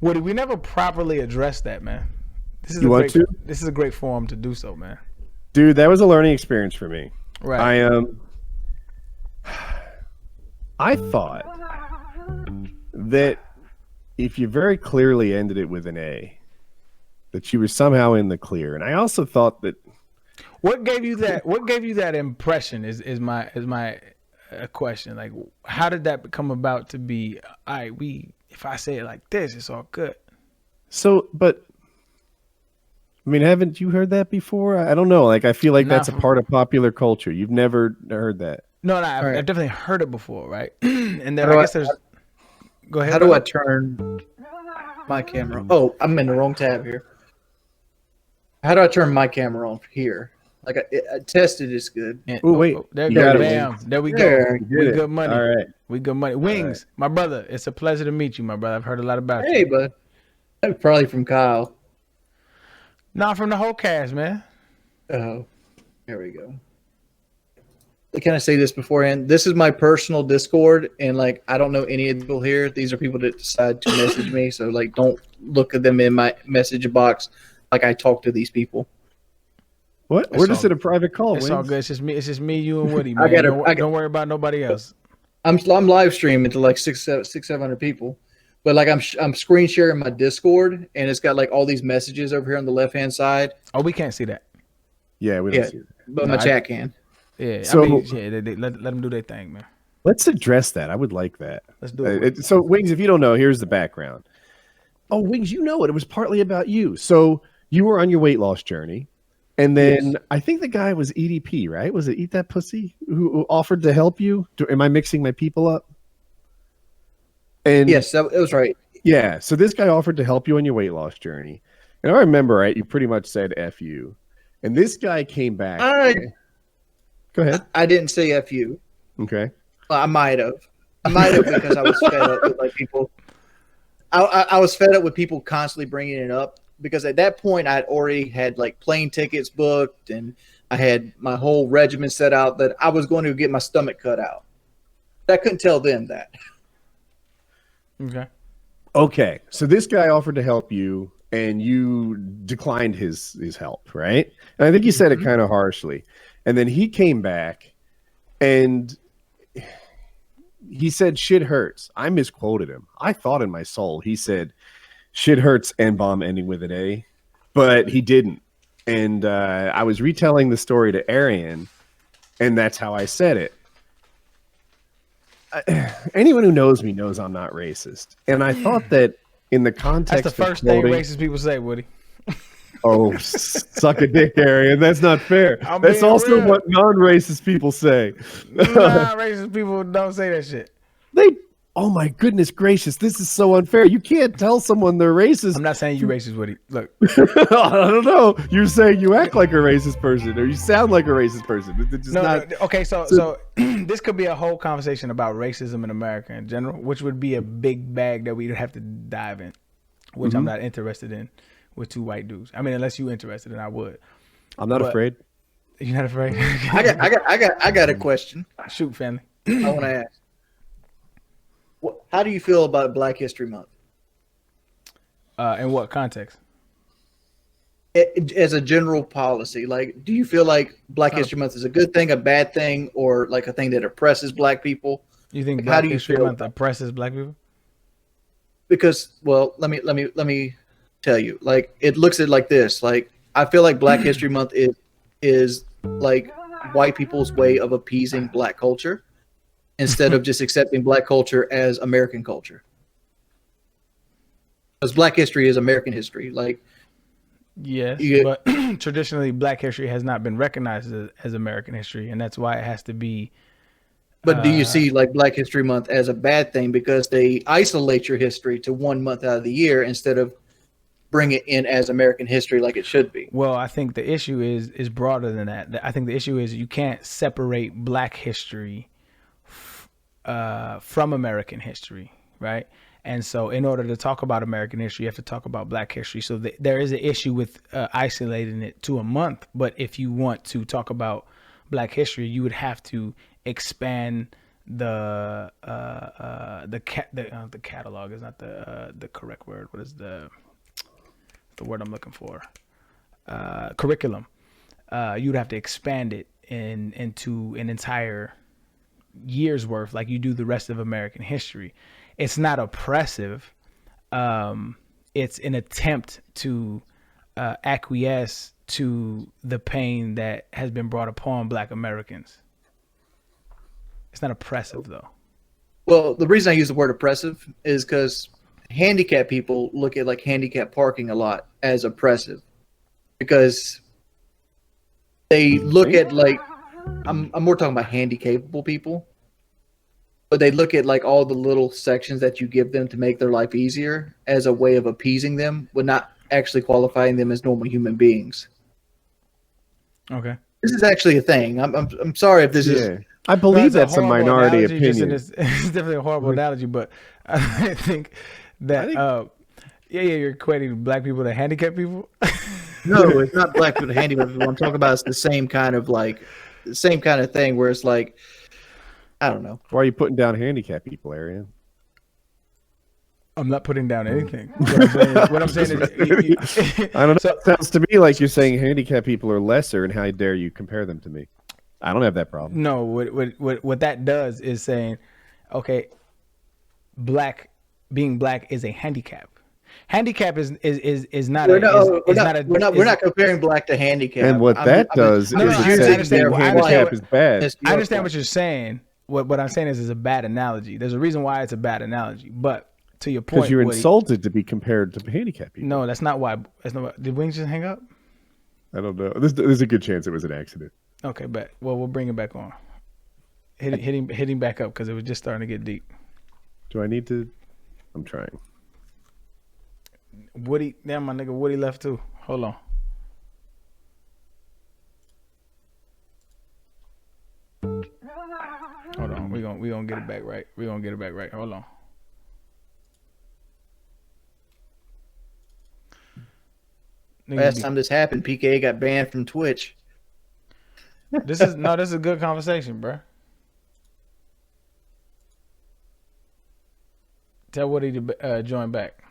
Woody, we never properly addressed that, man. You want to? This is a great forum to do so, man. Dude, that was a learning experience for me. Right. I thought that if you very clearly ended it with an A, that you were somehow in the clear. And I also thought that what gave you that impression is my question. Like, how did that come about to be? All right, if I say it like this, it's all good. So, but I mean, haven't you heard that before? I don't know. Like, I feel like that's a part of popular culture. You've never heard that. No, I've definitely heard it before, right? And then I guess there's. Go ahead. How do I turn my camera? Oh, I'm in the wrong tab here. How do I turn my camera on here? Like I tested, it's good. Oh wait, there you go. Bam, there we go. We good money. All right, we good money. Wings, my brother. It's a pleasure to meet you, my brother. I've heard a lot about you. Hey, bud. That's probably from Kyle. Not from the whole cast, man. Oh, there we go. Can I say this beforehand? This is my personal Discord, and like I don't know any of the people here. These are people that decide to message me, so like don't look at them in my message box like I talk to these people. What? We're just in a private call. It's Wings. all good. It's just me, you, and Woody, man. Don't worry about nobody else. I'm live streaming to like 700 people, but like I'm screen sharing my Discord, and it's got like all these messages over here on the left hand side. Oh, we can't see that. Yeah, we don't see it. But my chat can. Yeah, so, let them do their thing, man. Let's address that. I would like that. Let's do it. So, Wings, if you don't know, here's the background. Oh, Wings, you know it. It was partly about you. So you were on your weight loss journey, and then I think the guy was EDP, right? Was it Eat That Pussy who offered to help you? Am I mixing my people up? And yes, it was right. Yeah. So this guy offered to help you on your weight loss journey, and I remember, right? You pretty much said "F you," and this guy came back. Go ahead. I didn't say F you. Okay. Well, I might have because I was fed up with like people. I was fed up with people constantly bringing it up because at that point I'd already had like plane tickets booked and I had my whole regimen set out that I was going to get my stomach cut out. I couldn't tell them that. Okay. So this guy offered to help you and you declined his help, right? And I think you said it kind of harshly. And then he came back and he said, shit hurts. I misquoted him. I thought in my soul, he said, shit hurts and bomb ending with an A, but he didn't. And I was retelling the story to Arian, and that's how I said it. Anyone who knows me knows I'm not racist. And I thought that in the context that's the first thing racist people say, Woody. Oh, suck a dick, Arian. That's not fair. That's also what non-racist people say. Non-racist people don't say that shit. Oh my goodness gracious, this is so unfair. You can't tell someone they're racist. I'm not saying you racist, Woody. Look. I don't know. You're saying you act like a racist person or you sound like a racist person. It's just not... Okay, so this could be a whole conversation about racism in America in general, which would be a big bag that we'd have to dive in, which I'm not interested in. With two white dudes. I mean, unless you're interested, and I would. I'm not afraid. You're not afraid? I got a question. Shoot, family. I want to ask. How do you feel about Black History Month? In what context? As a general policy, like, do you feel like Black History Month is a good thing, a bad thing, or like a thing that oppresses Black people? You think Black History Month oppresses Black people? Because, well, let me tell you, like, it looks at like this. Like, I feel like Black History Month is like white people's way of appeasing Black culture instead of just accepting Black culture as American culture. Because Black history is American history. Like, yes, but traditionally Black history has not been recognized as American history, and that's why it has to be. But do you see like Black History Month as a bad thing because they isolate your history to 1 month out of the year instead of bring it in as American history like it should be? Well, I think the issue is broader than that. I think the issue is you can't separate Black history from American history, right? And so in order to talk about American history, you have to talk about Black history. So there is an issue with isolating it to a month. But if you want to talk about Black history, you would have to expand the catalog is not the correct word. What is the word I'm looking for? Curriculum. You'd have to expand it into an entire year's worth, like you do the rest of American history. It's not oppressive. It's an attempt to acquiesce to the pain that has been brought upon Black Americans. It's not oppressive, though. Well, the reason I use the word oppressive is because handicapped people look at like handicap parking a lot as oppressive, because they look at like I'm more talking about handicapable people, but they look at like all the little sections that you give them to make their life easier as a way of appeasing them, but not actually qualifying them as normal human beings. Okay. This is actually a thing. I'm sorry if this is. I believe that's a horrible minority analogy, opinion. it's definitely a horrible analogy, but I think that you're equating Black people to handicapped people. No, it's not Black people to handicapped people. I'm talking about it's the same kind of thing where it's like, I don't know. Why are you putting down handicapped people, Arian? I'm not putting down anything. What I'm saying is, I don't know. So, it sounds to me like you're saying handicapped people are lesser, and how dare you compare them to me? I don't have that problem. No, what that does is saying, okay, being black is a handicap. Handicap is not. We're not comparing black to handicap. And what that does is it says handicap is bad. I understand what you're saying. What I'm saying is a bad analogy. There's a reason why it's a bad analogy, but to your point, because you're insulted to be compared to handicapped people. No, that's not why. Did Wings just hang up? I don't know. There's a good chance it was an accident. Okay, but we'll bring it back on. Hit him back up because it was just starting to get deep. Do I need to? I'm trying. Woody, damn, my nigga Woody left too. Hold on. Hold on. We gonna get it back right. We gonna get it back right. Hold on. Last time this happened, PKA got banned from Twitch. This is a good conversation, bro. Tell Woody to join back.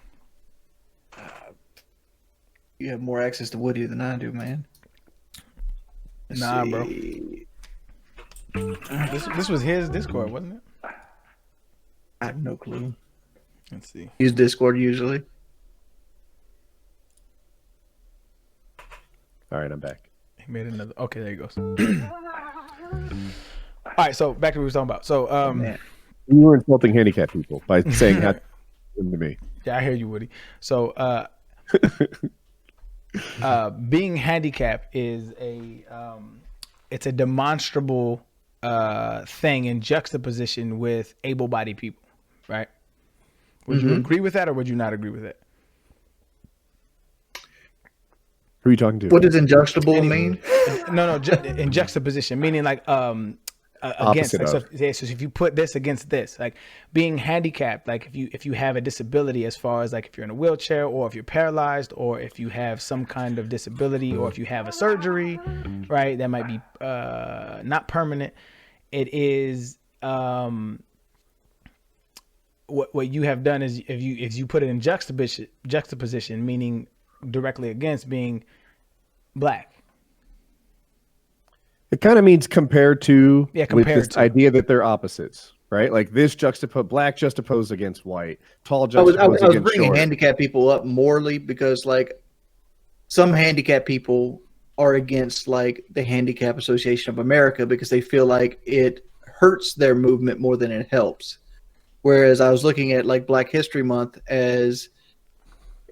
You have more access to Woody than I do, man. Let's see. Bro. This was his Discord, wasn't it? I have no clue. Let's see. Use Discord usually. All right, I'm back. He made another. Okay, there he goes. All right, so back to what we were talking about. So, you were insulting handicapped people by saying that to me. Yeah, I hear you, Woody. So, being handicapped is it's a demonstrable thing in juxtaposition with able-bodied people, right? Would you agree with that, or would you not agree with that? Who are you talking to? What does injuxtable mean? No, in juxtaposition, meaning like against. Like, so if you put this against this, like being handicapped, like if you have a disability, as far as like if you're in a wheelchair, or if you're paralyzed, or if you have some kind of disability, or if you have a surgery, right, that might be not permanent. It is what you have done is if you put it in juxtaposition, meaning directly against being black. It kind of means compared to, with this idea that they're opposites, right? Like this black juxtaposed against white, tall juxtaposed against short. I was bringing handicapped people up morally because like some handicapped people are against like the Handicap Association of America because they feel like it hurts their movement more than it helps. Whereas I was looking at like Black History Month as,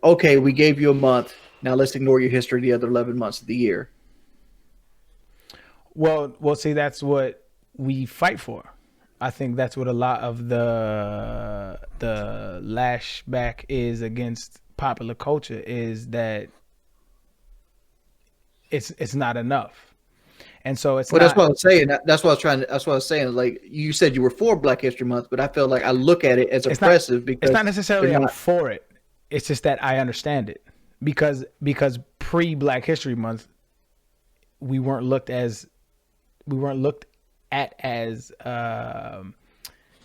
okay, we gave you a month. Now let's ignore your history the other 11 months of the year. Well, see, that's what we fight for. I think that's what a lot of the lashback is against popular culture, is that it's not enough. And so it's that's what I was saying. That's what I was saying. Like you said, you were for Black History Month, but I feel like I look at it as oppressive because it's not necessarily I'm for it. It's just that I understand it because pre-Black History Month, we weren't looked at as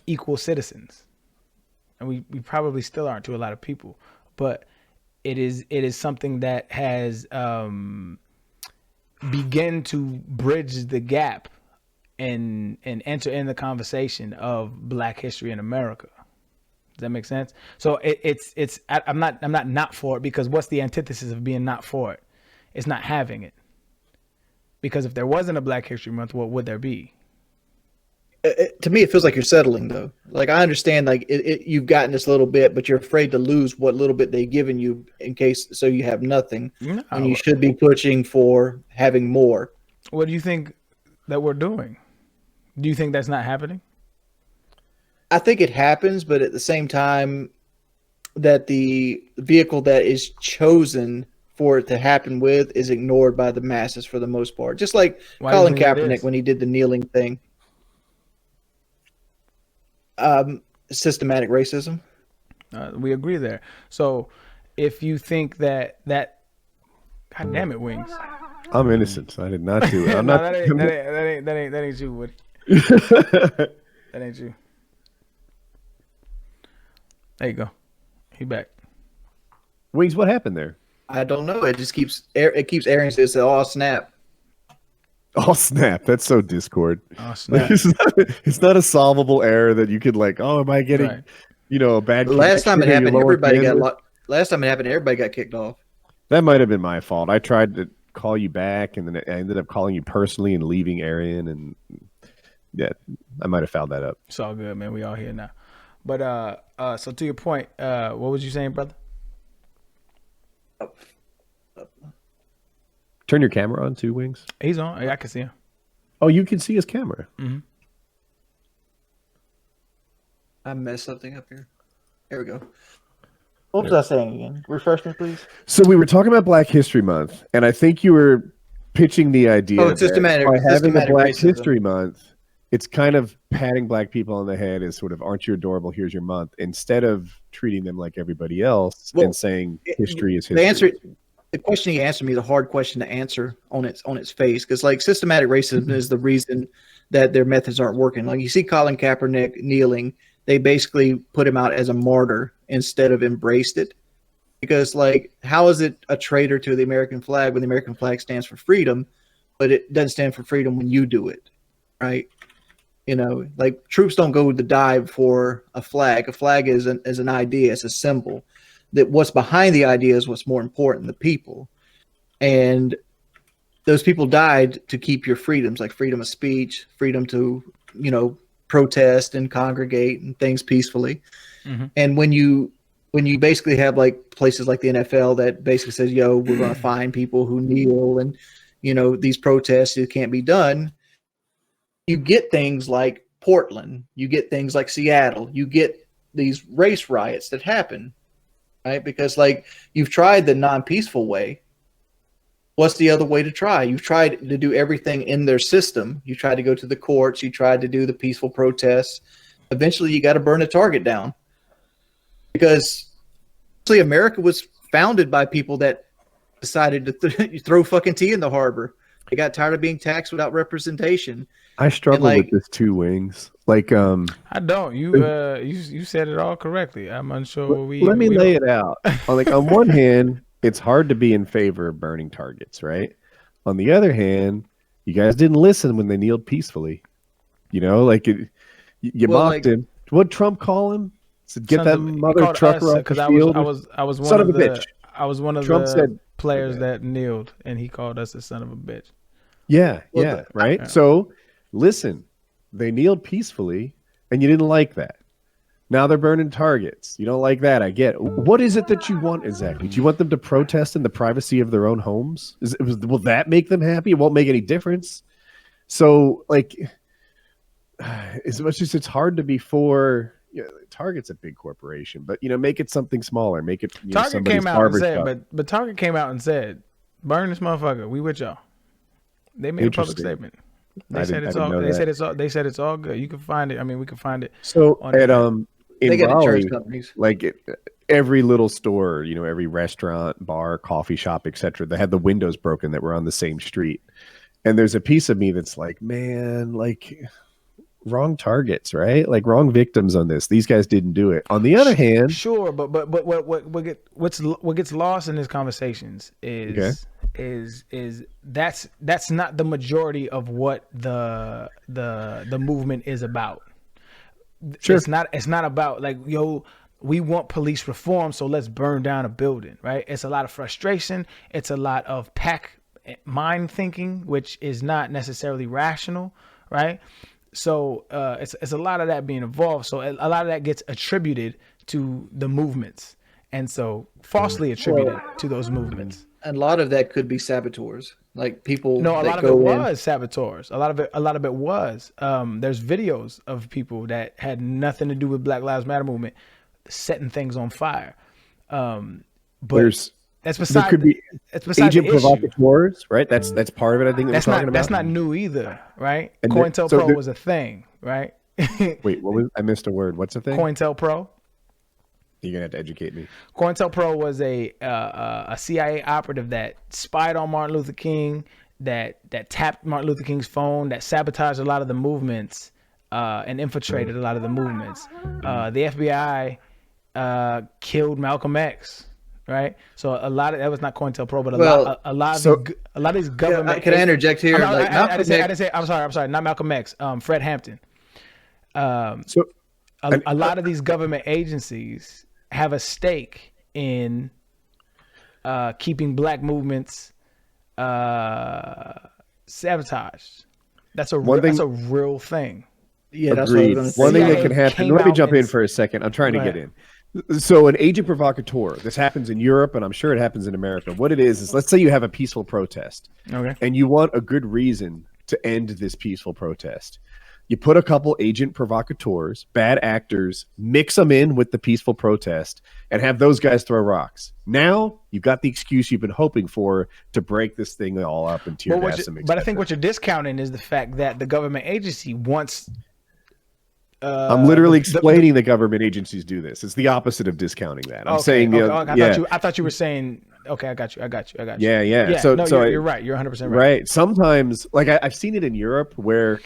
equal citizens, and we probably still aren't to a lot of people, but it is something that has begun to bridge the gap and enter in the conversation of Black history in America. Does that make sense? So I'm not for it, because what's the antithesis of being not for it? It's not having it. Because if there wasn't a Black History Month, what would there be? To me, it feels like you're settling, though. Like, I understand, like, you've gotten this little bit, but you're afraid to lose what little bit they've given you in case, so you have nothing. No. And you should be pushing for having more. What do you think that we're doing? Do you think that's not happening? I think it happens, but at the same time, that the vehicle that is chosen for it to happen with is ignored by the masses for the most part. Just like Colin Kaepernick when he did the kneeling thing. Systematic racism. We agree there. So if you think that God damn it, Wings. I'm innocent. I did not do it. I'm no, not. That ain't you, Woody. That ain't you. There you go. He back. Wings, what happened there? I don't know. It just keeps airing. It's all snap. Oh snap! That's so Discord. Oh snap! It's not a solvable error that you could like. Oh, am I getting, a bad? Last time it happened, everybody got kicked off. That might have been my fault. I tried to call you back, and then I ended up calling you personally and leaving Arian, and yeah, I might have fouled that up. It's all good, man. We all here now. But so to your point, what was you saying, brother? Turn your camera on too, Wings. He's on. I can see him. Oh, you can see his camera. Mm-hmm. I messed something up here. There we go. What was I saying again? Refresh me, please. So we were talking about Black History Month, and I think you were pitching the idea that by having a Black racism. History Month, it's kind of patting Black people on the head as sort of, aren't you adorable? Here's your month, instead of treating them like everybody else and saying history is history. The question he answered me, the hard question to answer on its face, because like systematic racism is the reason that their methods aren't working. Like you see Colin Kaepernick kneeling, they basically put him out as a martyr instead of embraced it. Because like, how is it a traitor to the American flag when the American flag stands for freedom, but it doesn't stand for freedom when you do it, right? Like troops don't go to die for a flag. A flag is an idea, it's a symbol. That what's behind the idea is what's more important, the people. And those people died to keep your freedoms, like freedom of speech, freedom to, protest and congregate and things peacefully. Mm-hmm. And when you basically have like places like the NFL that basically says, we're going to fine people who kneel and, these protests, it can't be done. You get things like Portland, you get things like Seattle, you get these race riots that happen. Right? Because like you've tried the non-peaceful way. What's the other way to try? You've tried to do everything in their system. You tried to go to the courts. You tried to do the peaceful protests. Eventually you got to burn a target down. Because America was founded by people that decided to throw fucking tea in the harbor. They got tired of being taxed without representation. I struggle with this too, Wings. Like, I don't. You said it all correctly. I'm unsure. Let me lay it out. On one hand, it's hard to be in favor of burning targets, right? On the other hand, you guys didn't listen when they kneeled peacefully. You mocked him. What'd Trump call him? Said, "Get that mother trucker off the field." I was one son of a bitch. I was one of Trump the players that kneeled, and he called us a son of a bitch. Yeah, right. So, listen, they kneeled peacefully, and you didn't like that. Now they're burning targets. You don't like that. I get it. What is it that you want exactly? Do you want them to protest in the privacy of their own homes? Will that make them happy? It won't make any difference. So, like, as much as it's hard to be for, Target's a big corporation, but make it something smaller. Make it Target came out and said, but Target came out and said, "Burn this motherfucker. We with y'all." They made a public statement. They said it's all good. You can find it. I mean, we can find it. So at in got Raleigh, insurance companies. Like every little store, every restaurant, bar, coffee shop, etc., they had the windows broken that were on the same street. And there's a piece of me that's like, man, like, wrong targets, right? Like wrong victims on this. These guys didn't do it. On the other hand, sure, but what gets lost in these conversations okay, is that's not the majority of what the movement is about. sure. It's not about like, yo, we want police reform, so let's burn down a building, right? It's a lot of frustration. It's a lot of pack mind thinking, which is not necessarily rational, right? So it's a lot of that being involved. So a lot of that gets attributed to the movements, and so falsely attributed to those movements. And a lot of that could be saboteurs, like people No, a that lot of it go in. was saboteurs. A lot of it was. There's videos of people that had nothing to do with Black Lives Matter movement setting things on fire. But There's that's there beside could be that's beside agent the issue. provocateurs, right? That's part of it. I think that That's we're talking not about. that's not new either, right? And COINTELPRO was a thing, right? wait, what was I missed a word? What's the thing? COINTELPRO. You're gonna have to educate me. COINTELPRO was a CIA operative that spied on Martin Luther King, that tapped Martin Luther King's phone, that sabotaged a lot of the movements, and infiltrated a lot of the movements. The FBI killed Malcolm X, right? So a lot of that was not COINTELPRO, but a lot of these government. Can I interject here? I didn't say. I'm sorry. Not Malcolm X. Fred Hampton. So A lot of these government agencies have a stake in keeping black movements sabotaged. That's a real thing. Yeah, that's what I was agreed. going to say. One thing that CIA can happen. came Let me out jump in and- for a second. I'm trying to Go get ahead. in. So an agent provocateur. This happens in Europe, and I'm sure it happens in America. What it is let's say you have a peaceful protest, Okay. and you want a good reason to end this peaceful protest. You put a couple agent provocateurs, bad actors, mix them in with the peaceful protest, and have those guys throw rocks. Now you've got the excuse you've been hoping for to break this thing all up and tear gas them. But I think what you're discounting is the fact that the government agency wants. I'm literally explaining the government agencies do this. It's the opposite of discounting that. I'm saying, I thought you were saying. Okay, I got you. Yeah. You're right. You're 100% right. Right. Sometimes, like I've seen it in Europe, where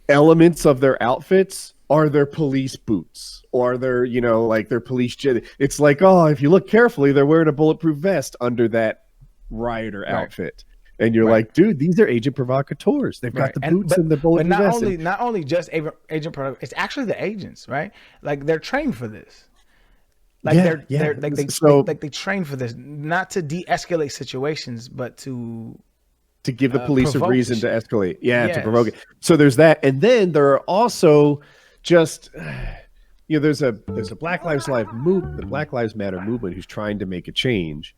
elements of their outfits are their police boots or their, like their police jet. It's like, oh, if you look carefully, they're wearing a bulletproof vest under that rioter outfit. And you're like, dude, these are agent provocateurs. They've got the boots and the bulletproof vest. But not only just agent provocateur, it's actually the agents, right? Like they're trained for this. Like they train for this, not to de-escalate situations, but to give the police a reason to escalate. Yeah, yes. To provoke it. So there's that. And then there are also just, there's a Black Lives movement, the Black Lives Matter movement, who's trying to make a change.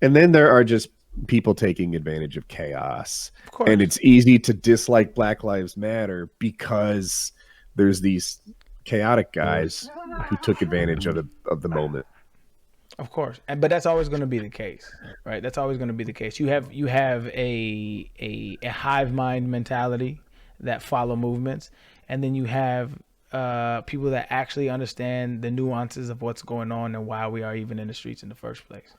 And then there are just people taking advantage of chaos. Of course. And it's easy to dislike Black Lives Matter because there's these chaotic guys who took advantage of the moment. Of course, but that's always going to be the case, right? That's always going to be the case. You have a hive mind mentality that follow movements, and then you have people that actually understand the nuances of what's going on and why we are even in the streets in the first place.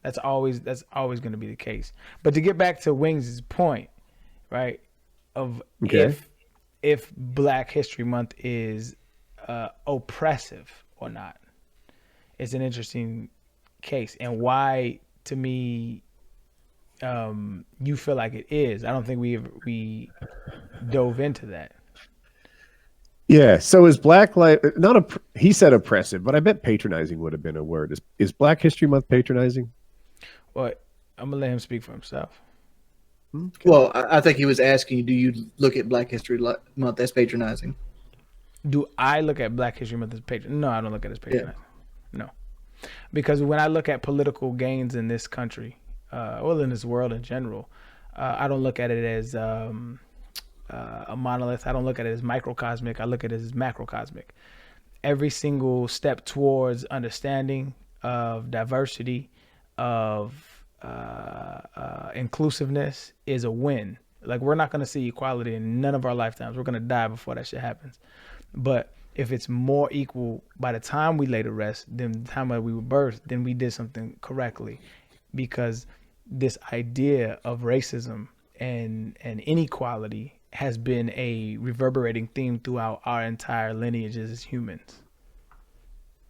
That's always going to be the case. But to get back to Wings' point, right? Of if Black History Month is oppressive or not. It's an interesting case, and why, to me, you feel like it is. I don't think we dove into that. Yeah. So is Black Lives he said oppressive, but I bet patronizing would have been a word. Is Black History Month patronizing? Well, I'm gonna let him speak for himself. Okay. Well, I think he was asking you, do you look at Black History Month as patronizing? Do I look at Black History Month as patronizing? No, I don't look at it as patronizing. Yeah. No. Because when I look at political gains in this country, in this world in general, I don't look at it as a monolith. I don't look at it as microcosmic. I look at it as macrocosmic. Every single step towards understanding of diversity, of inclusiveness is a win. Like, we're not going to see equality in none of our lifetimes. We're going to die before that shit happens. But if it's more equal by the time we lay to rest than the time that we were birthed, then we did something correctly. Because this idea of racism and inequality has been a reverberating theme throughout our entire lineages as humans.